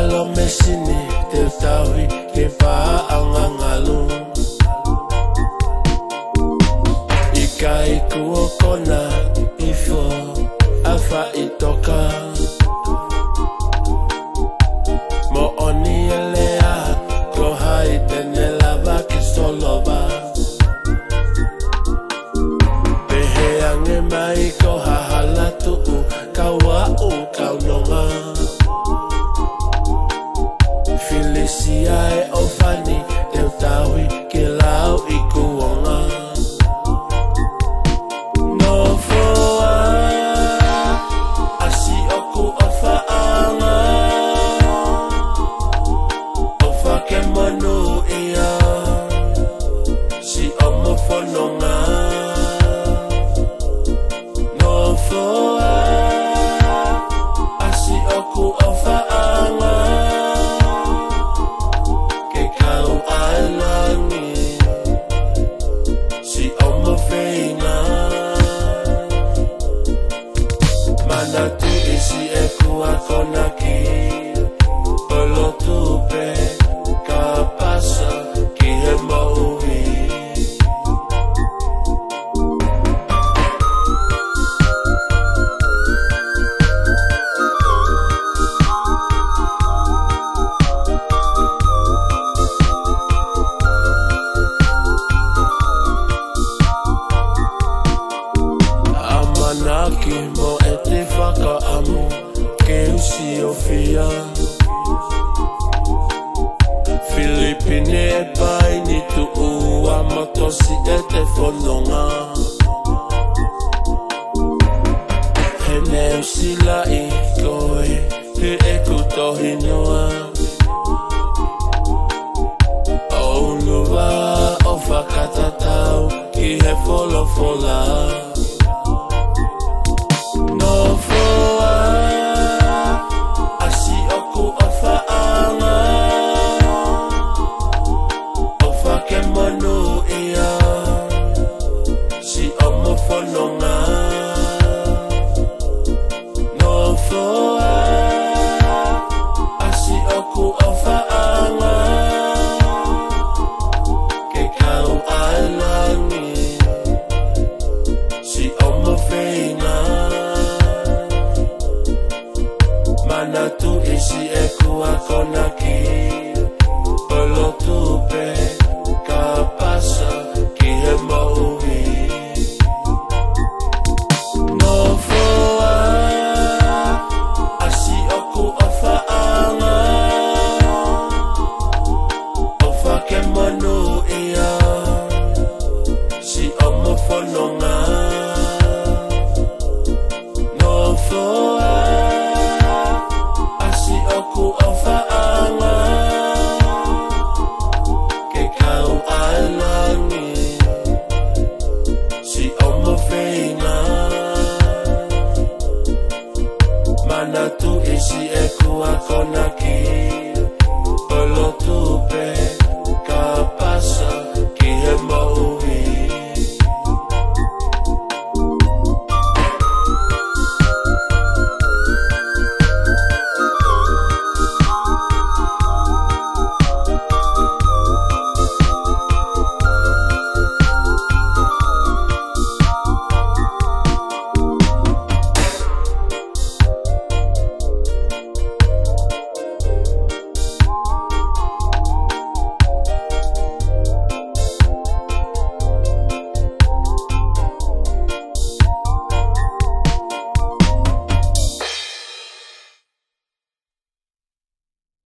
alo mesini te tawi ke pa angangalu Ikai kuokona ifo afa itoka Mo oni elea kohai tenela baki soloba Pehe ange mai koha halatu kawa kaunonga Filisia e ofani te tawi ke lau ikuonga No foa asi oku ofa anga Ofa ke manu ia si omofononga No foa asi oku ofa anga Ke kau alangi si omofeinga Mana tu isi eku akonaki Polo tupe kapasa ki he maui Amanaki mo ete whaka amu ke usi o fia Filipine e pai ni tu ua matosi e te whanonga He neu sila I koe he e kutohi noa